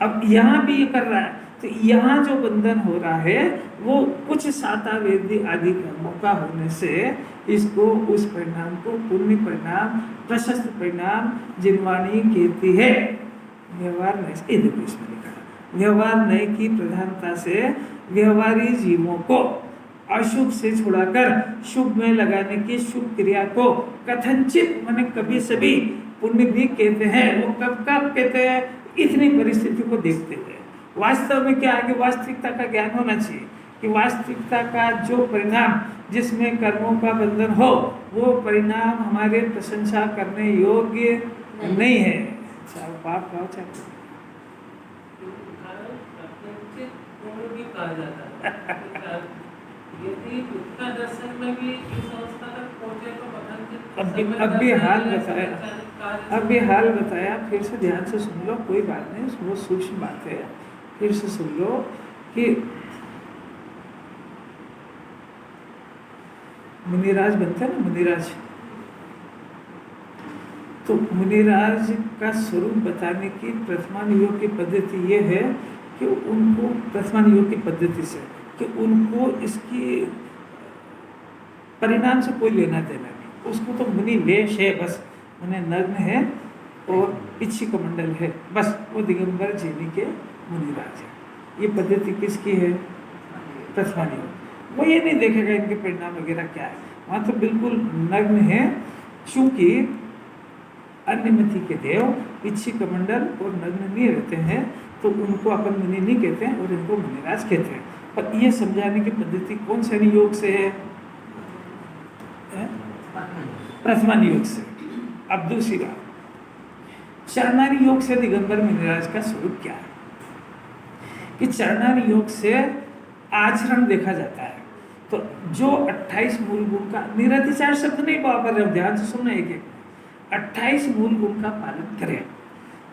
अब यहाँ भी ये कर रहा है, तो यहाँ जो बंधन हो रहा है वो कुछ साता वेदी आदि कर्मों का होने से इसको, उस परिणाम को पुण्य परिणाम, प्रशस्त परिणाम जिनवाणी कहती है। व्यवहार नय, इसमें लिखा, व्यवहार नय की प्रधानता से व्यवहारी जीवों को अशुभ से छुड़ाकर शुभ में लगाने की शुभ क्रिया को कथनचित माने कभी सभी पुण्य भी कहते हैं। वो कब कहते हैं? इतनी परिस्थिति को देखते हुए। वास्तव में क्या है कि वास्तविकता का ज्ञान होना चाहिए कि वास्तविकता का जो परिणाम जिसमें कर्मों का बंधन हो, वो परिणाम हमारे प्रशंसा करने योग्य नहीं है। चाहे पाप का हो चाहे यदि उत्तर दर्शन में भी इस अवस्था तक पहुंचे तो अब भी हाल बताया, फिर से ध्यान से सुन लो, कोई बात नहीं, वो सूक्ष्म बात है, फिर से सुन लो कि मुनिराज बनते हैं ना, मुनिराज, तो मुनिराज का स्वरूप बताने की प्रथमान योग की पद्धति ये है कि उनको प्रथमान योग की पद्धति से कि उनको इसकी परिणाम से कोई लेना देना नहीं, उसको तो मुनि वेश है, बस उन्हें नग्न है और इच्छी कमंडल है, बस वो दिगंबर जीवी के मुनिराज है। ये पद्धति किसकी है? प्रथमान योग। वो ये नहीं देखेगा इनके परिणाम वगैरह क्या है, वहाँ तो बिल्कुल नग्न है। चूंकि अन्यमति के देव इच्छी कमंडल और नग्न नहीं रहते हैं तो उनको अपन मुनि नहीं कहते हैं और इनको मुनिराज कहते हैं। पर ये समझाने की पद्धति कौन से योग से है? प्रथमान योग से। अब दूसरी बात, चरणारी योग से दिगंबर मुनिराज का स्वरूप क्या है? कि चरणारी योग से आचरण देखा जाता है। तो जो 28 मूल गुण का, निरतिचार शब्द नहीं वापर रहे, ध्यान से सुनना, एक एक 28 मूल गुण का पालन करें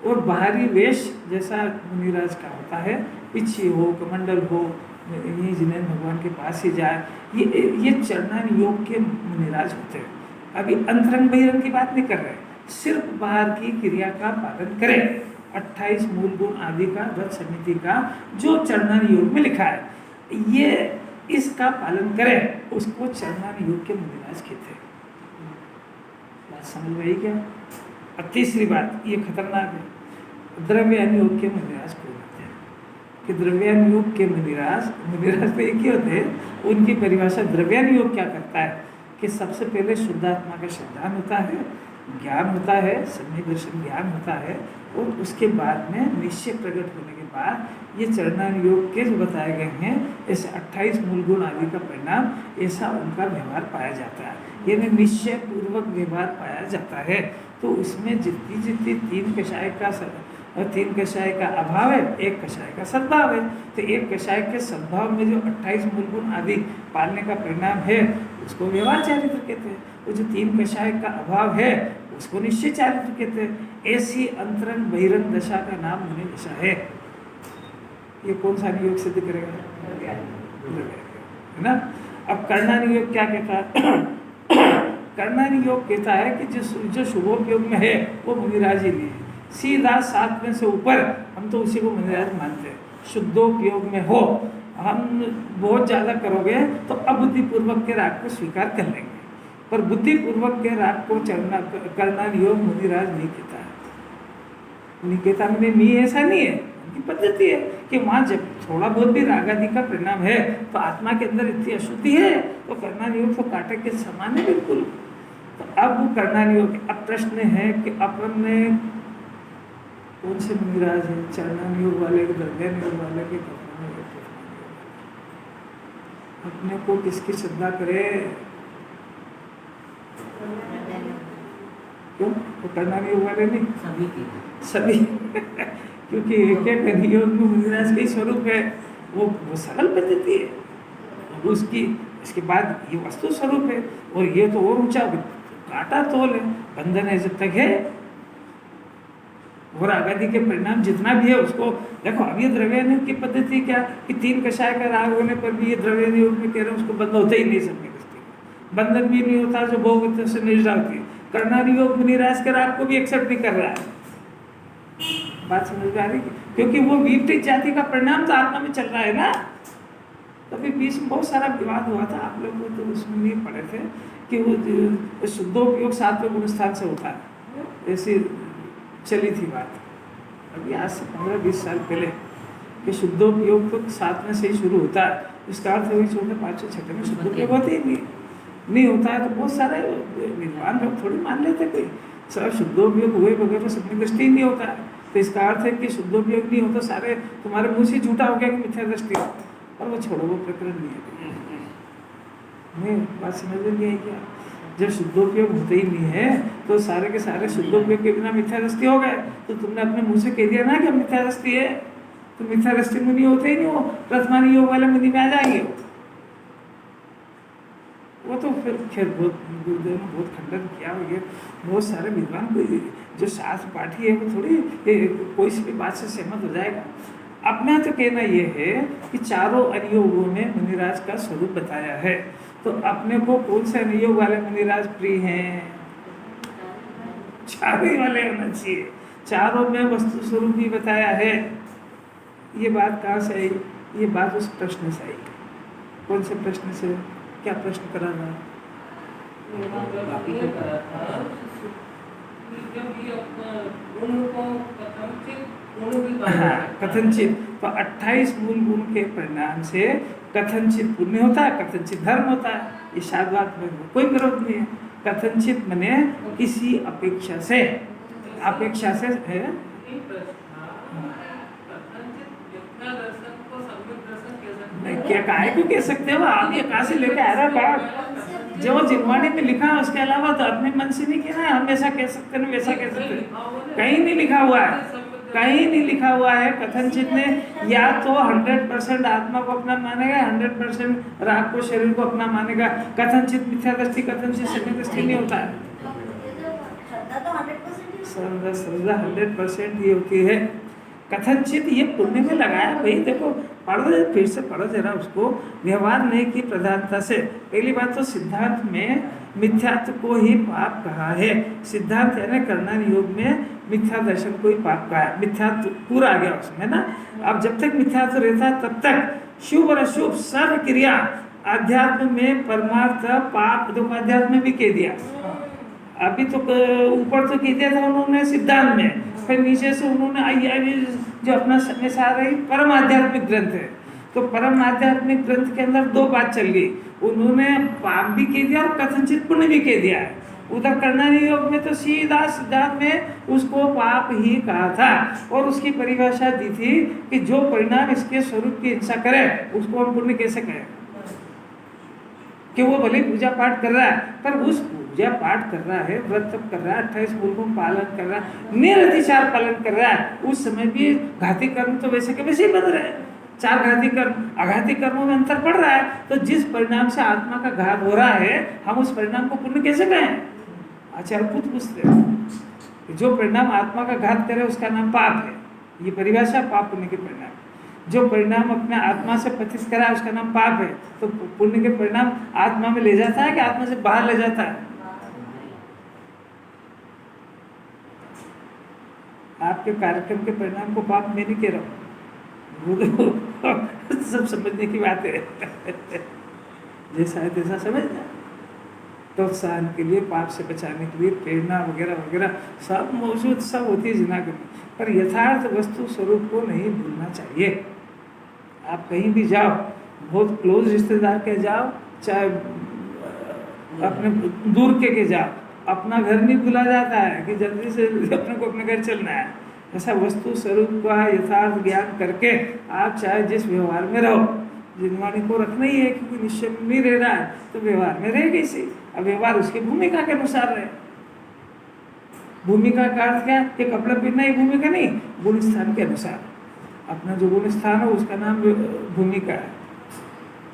और बाहरी वेश जैसा मुनिराज का होता है, पिछी हो, कमंडल हो, ये जिन्हें भगवान के पास ही जाए, ये चरणारी योग के मुनिराज होते हैं। अभी अंतरंग बहिरंग की बात नहीं कर रहे, सिर्फ बाहर की क्रिया का पालन करें। 28 मूल गुण आदि का व्रत समिति का जो चरणारी योग में लिखा है, ये इसका पालन करें, उसको चरणारी योग के मुनिराज कहते हैं। बात समझ में आई क्या? अब तीसरी बात, ये खतरनाक है, द्रव्यान योग के मुनिराज को होते हैं। कि द्रव्यान योग के मुनिराज तो एक ही होते हैं। उनकी परिभाषा द्रव्यान योग क्या करता है कि सबसे पहले शुद्धात्मा का श्रद्धान होता है, ज्ञान होता है, सम्यक दर्शन ज्ञान होता है, और उसके बाद में निश्चय प्रकट होने के बाद ये चरणारी योग के जो बताए गए हैं, ऐसे 28 मूल गुण आदि का परिणाम, ऐसा उनका व्यवहार पाया जाता है। यानी निश्चय पूर्वक व्यवहार पाया जाता है। तो उसमें जितनी तीन कषाय का अभाव है, एक कषाय का सद्भाव है। तो एक कषाय के सद्भाव में जो 28 मूल गुण आदि पालने का परिणाम है, उसको व्यवहार चारित्र कहते हैं। वो जो तीन कषाय का अभाव है, उसको निश्चय चारित्र कहते हैं। ऐसी अंतरंग बहिरंग दशा का नाम मुनि दशा है। ये कौन सा योग सिद्ध करेगा? है ना। अब कर्णानि योग क्या कहता है? कर्णानि योग कहता है कि जो शुभोपयोग में है वो मुनिराज ही नहीं है। सीधा 7 में से ऊपर हम तो उसी को मुनिराज मानते हैं। शुद्धोपयोग में हो, हम बहुत ज़्यादा करोगे तो अबुद्धिपूर्वक के राग को स्वीकार कर लेंगे, पर बुद्धिपूर्वक के राग को कर्णानि योग मुनिराज नहीं कहता है। नहीं कहता मैंने नहीं, ऐसा नहीं है, उनकी पद्धति है कि वहाँ जब थोड़ा बहुत भी राग आदि का परिणाम है तो आत्मा के अंदर इतनी अशुद्धि है तो कर्णानि योग तो कांटे के समान है बिल्कुल। तो अब कर्णानि योग, अब प्रश्न है कि अपन ने कौन से मुनिराज है? चरणानि योग वाले के, द्रव्यान योग वाले के, कर्णानि योग के? अपने को किसकी श्रद्धा करे? क्यों? तो कर्णानि योग वाले नहीं, सभी क्योंकि एक एक योग में मुनिराज का ही स्वरूप है। वो सरल पद्धति है उसकी। इसके बाद ये वस्तु स्वरूप है, और ये तो और ऊंचा काटा तोल है, बंधन है जब तक है। और आगादी के परिणाम जितना भी है उसको देखो। अब ये द्रव्यान योग की पद्धति क्या कि तीन कषाय का राग होने पर भी ये द्रव्यान योग में कह रहे हैं उसको बंध होता ही नहीं, सकते बंधन भी नहीं होता जो भोग से निष्ठा होती है। कर्णानि योग मुनिराज के राग को भी एक्सेप्ट नहीं कर रहा है। बात समझ में आ रही? क्योंकि वो विपरीत जाति का परिणाम तो आत्मा में चल रहा है ना। तभी बीच में बहुत सारा विवाद हुआ था, आप लोग तो उसमें नहीं पढ़े थे कि वो शुद्धोपयोग 7वें गुण स्थान से होता है, ऐसी चली थी बात अभी आज से 15-20 साल पहले कि शुद्धोपयोग तो 7वें से ही शुरू होता है। इसका अर्थ है छोटे 5वें 6वें में शुद्धोपयोग होते ही नहीं होता है। तो बहुत सारे विद्वान लोग थोड़ी मान लेते कोई सब शुद्धोपयोग हुए बगैर तो सम्यक दृष्टि नहीं होता है। तो इसका अर्थ है कि शुद्धोपयोग नहीं होता, सारे तुम्हारे मुँह से झूठा हो गया कि मिथ्या दृष्टि हो। और वो छोड़ो, वो प्रकरण नहीं है। नहीं, बात समझ में नहीं आई क्या? जब शुद्धोपयोग होते ही नहीं है तो सारे के सारे शुद्धोपयोग के बिना मिथ्या दृष्टि हो गए। तो तुमने अपने मुँह से कह दिया ना कि मिथ्या दृष्टि है, तो मिथ्या दृष्टि मुनि होते ही नहीं, वो प्रथमानि योग वाले मुनि में आ जाएंगे। वो तो फिर खैर गुरुदेव ने बहुत खंडन किया हो। ये बहुत सारे विद्वान जो शास्त्र पाठी है वो थोड़ी कोई सी भी बात से सहमत हो जाएगा। अपना तो कहना ये है कि चारों अनुयोगों में मुनिराज का स्वरूप बताया है। तो अपने को कौन से अनुयोग वाले मुनिराज प्रिय हैं? चारों वाले होना चाहिए। चारों में वस्तु स्वरूप भी बताया है। ये बात कहाँ से आई? ये बात उस प्रश्न से आई। कौन से प्रश्न से? क्या प्रश्न करा था? कथनचित। तो 28 मूल गुण के परिणाम से कथनचित पुण्य होता है, कथनचित धर्म होता है। ये शायद बात में कोई विरोध नहीं है। कथनचित मने किसी अपेक्षा से, अपेक्षा से है। नहीं, प्रश्न कथनचित मिथ्या दर्शन को सम्यक दर्शन कह सकते नहीं हैं। क्या काहे को कह सकते हो आप, ये कहाँ से लेके आ रहा है बात? जो जिनवाणी में लिखा है उसके अलावा तो अपने मन से नहीं कहना है हम ऐसा कह सकते हैं वैसा कह सकते हैं, कहीं नहीं लिखा हुआ है, कहीं नहीं लिखा हुआ है। कथनचित ने या तो 100% आत्मा को अपना मानेगा, 100% राग को शरीर को अपना मानेगा। कथनचित मिथ्या दृष्टि, कथनचित सम्यक दृष्टि नहीं होता है। श्रद्धा तो 100% ही श्रद्धा 100% ही होती है। कथनचित ये पुण्य में लगाया भाई, देखो पढ़ो फिर से पढ़ो जरा उसको। व्यवहार नहीं की प्रधानता से, पहली बात तो सिद्धांत में मिथ्यात्व को ही पाप कहा है। सिद्धांत यानी कर्णन योग में मिथ्या दर्शन को ही पाप कहा है। मिथ्यात्व पूरा आ गया उसमें ना। अब जब तक मिथ्यात्व रहता है तब तक शुभ और अशुभ सर्व क्रिया अध्यात्म में परमार्थ पाप, देखो अध्यात्म में भी कह दिया, अभी तो ऊपर तो कह दिया था उन्होंने सिद्धांत में, फिर नीचे से उन्होंने आई जो अपना समय से आ रही परम आध्यात्मिक ग्रंथ है, तो परम आध्यात्मिक ग्रंथ के अंदर दो बात चल गई, उन्होंने पाप भी कह दिया और कथनचित पुण्य भी कह दिया है। उधर कर्णन योग में तो सीधा सिद्धांत में उसको पाप ही कहा था और उसकी परिभाषा दी थी कि जो परिणाम इसके स्वरूप की इच्छा करे उसको हम पुण्य कैसे कहें, कि वो भले पूजा पाठ कर रहा है पर उस पूजा पाठ कर रहा है, व्रत तप कर रहा है, 28 मूल पालन कर रहा है, निरतिचार पालन कर रहा है, उस समय भी घाती कर्म तो वैसे के वैसे ही बन रहे हैं। 4 घाती कर्म अघाती कर्मों में अंतर पड़ रहा है, तो जिस परिणाम से आत्मा का घात हो रहा है हम उस परिणाम को पुण्य कैसे कहें? आचार्य खुद पूछते हैं जो परिणाम आत्मा का घात करे उसका नाम पाप है, ये परिभाषा पाप पुण्य के परिणाम। जो परिणाम अपने आत्मा से पतित करा है उसका नाम पाप है, तो पुण्य के परिणाम आत्मा में ले जाता है कि आत्मा से बाहर ले जाता है? आपके कार्यक्रम के परिणाम को पाप मैं नहीं कह रहा हूँ, सब समझने की बात है। जैसा है तैसा समझना, प्रोत्साहन के लिए, पाप से बचाने के लिए प्रेरणा वगैरह वगैरह सब मौजूद, सब होती है जिनागम में, पर यथार्थ वस्तु स्वरूप को नहीं भूलना चाहिए। आप कहीं भी जाओ, बहुत क्लोज रिश्तेदार के जाओ, चाहे अपने दूर के जाओ, अपना घर नहीं भूला जाता है कि जल्दी से अपने को अपने घर चलना है। ऐसा वस्तु स्वरूप का यथार्थ ज्ञान करके आप चाहे जिस व्यवहार में रहो, जिनवाणी को रखना ही है क्योंकि निश्चय नहीं रह रहा है तो व्यवहार में रहेगी इसी। अब व्यवहार उसकी भूमिका के अनुसार रहे। भूमिका का अर्थ क्या? कि कपड़ा पहनना ही भूमिका नहीं, गुण स्थान के अनुसार अपना जो गुण स्थान हो उसका नाम भूमिका है।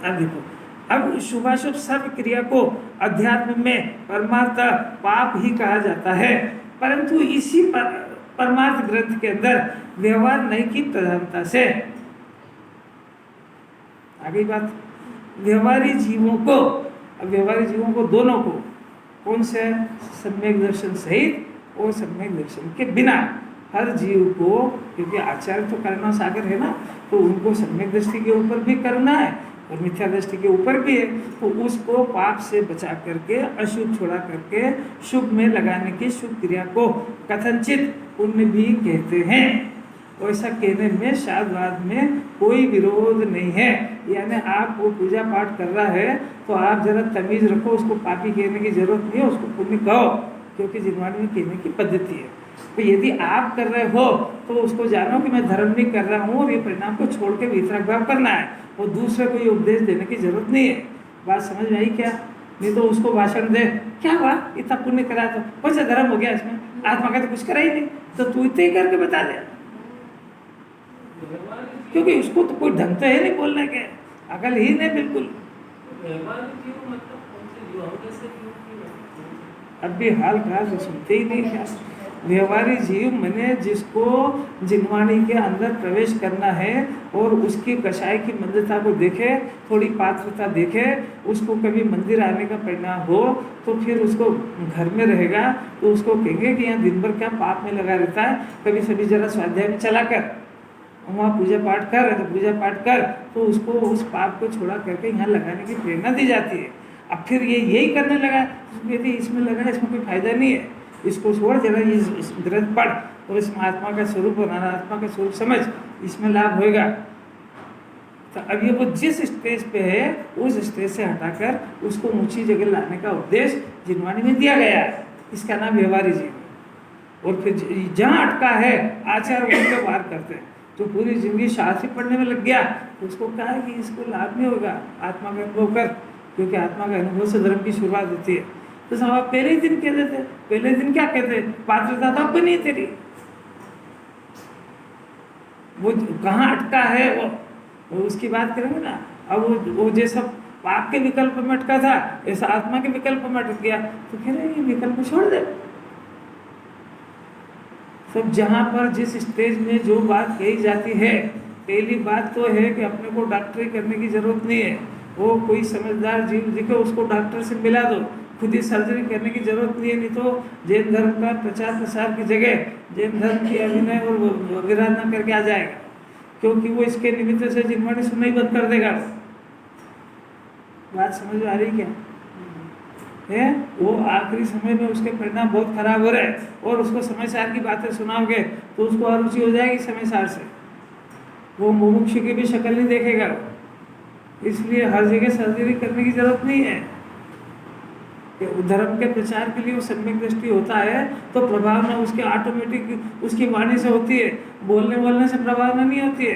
अब देखो, अब शुभाशुभ सर्व क्रिया को अध्यात्म में परमार्थ पाप ही कहा जाता है, परंतु इसी परमार्थ ग्रंथ के अंदर व्यवहार नहीं की प्रधानता से आगे बात व्यवहारी जीवों को, अब व्यवहारी जीवों को दोनों को कौन से सम्यक दर्शन सहित और सम्यक दर्शन के बिना हर जीव को, क्योंकि आचार्य तो करना सागर है ना, तो उनको सम्यक दृष्टि के ऊपर भी करना है और मिथ्या दृष्टि के ऊपर भी है, तो उसको पाप से बचा करके अशुभ छोड़ा करके शुभ में लगाने की शुभ क्रिया को कथनचित पुण्य भी कहते हैं। और ऐसा कहने में शादवाद में कोई विरोध नहीं है। यानी आप वो पूजा पाठ कर रहा है तो आप जरा तमीज रखो, उसको पापी कहने की जरूरत नहीं है, उसको पुण्य कहो, क्योंकि जिनवाणी में कहने की पद्धति है। तो यदि आप कर रहे हो तो उसको जानो कि मैं धर्म नहीं कर रहा हूँ और ये परिणाम को छोड़ के वितरक भाव करना है, और दूसरे को ये उपदेश देने की जरूरत नहीं है। बात समझ में आई क्या? नहीं तो उसको भाषण दे, क्या हुआ इतना पुण्य करा तो कौन सा धर्म हो गया इसमें, आत्मा का तो कुछ करा ही नहीं, तो तू इतने ही करके बता दे, क्योंकि उसको तो कोई ढंग तो है नहीं बोलने के, अकल ही नहीं बिल्कुल। अब भी हाल फिलहाल तो सुनते ही नहीं क्या। व्यवहारी जीव मने जिसको जिनवाणी के अंदर प्रवेश करना है और उसकी कषाय की मंदता को देखे, थोड़ी पात्रता देखे, उसको कभी मंदिर आने का परिणाम हो तो फिर उसको घर में रहेगा तो उसको कहेंगे कि यहाँ दिन भर क्या पाप में लगा रहता है, कभी सभी जरा स्वाध्याय में चला कर वहाँ पूजा पाठ कर, तो पूजा पाठ कर, तो उसको उस पाप को छोड़ा करके यहाँ लगाने की प्रेरणा दी जाती है। अब फिर ये यही करने लगा, यदि इसमें लगा इसमें कोई फायदा नहीं है, इसको छोड़, जरा ये ग्रंथ पढ़ और इसमें आत्मा का स्वरूप बनाना, आत्मा का स्वरूप समझ, इसमें लाभ होएगा। तो अब ये वो जिस स्टेज पे है उस स्टेज से हटाकर उसको ऊंची जगह लाने का उपदेश जिनवाणी में दिया गया है। इसका नाम व्यवहारी जीव। और फिर जहाँ अटका है आचार वहीं पे वार करते हैं। जो पूरी जिंदगी शास्त्र पढ़ने में लग गया उसको कहा है कि इसको लाभ नहीं होगा आत्मा का अनुभव कर, क्योंकि आत्मा का अनुभव से धर्म की शुरुआत होती है। तो साहब आप पहले ही दिन कहते थे, पहले दिन क्या कहते, पात्रता तो अब नहीं तेरी, वो कहाँ अटका है वो उसकी बात करेंगे ना। अब वो जैसा पाप के विकल्प में अटका था ऐसा आत्मा के विकल्प में अटक गया, तो कह रहे ये विकल्प छोड़ दे। सब जहाँ पर जिस स्टेज में जो बात कही जाती है, पहली बात तो है कि अपने को डॉक्टरी करने की जरूरत नहीं है। वो कोई समझदार जीव दिखे उसको डॉक्टर से मिला दो, खुद ही सर्जरी करने की जरूरत नहीं है। नहीं तो जैन धर्म का प्रचार प्रसार की जगह जैन धर्म की अभिनय और विराधना करके आ जाएगा, क्योंकि वो इसके निमित्त से जिनवाणी सुनना ही बंद कर देगा। बात समझ में आ रही क्या है? वो आखिरी समय में उसके परिणाम बहुत खराब हो रहे हैं और उसको समय सार की बातें सुनाओगे तो उसको अरुचि हो जाएगी समय सार से, वो मुमुक्षु की भी शक्ल नहीं देखेगा। इसलिए हर जगह सर्जरी करने की जरूरत नहीं है। धर्म के प्रचार के लिए वो सम्यक दृष्टि होता है तो प्रभावना उसके ऑटोमेटिक उसकी वाणी से होती है, बोलने से प्रभावना नहीं होती है।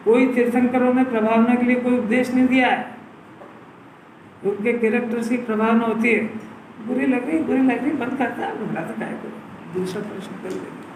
कोई तीर्थंकरों ने प्रभावना के लिए कोई उपदेश नहीं दिया है, उनके कैरेक्टर से प्रभावना होती है। बुरी लग रही बंद करता है, तो क्या करो, दूसरा प्रश्न कर लेंगे।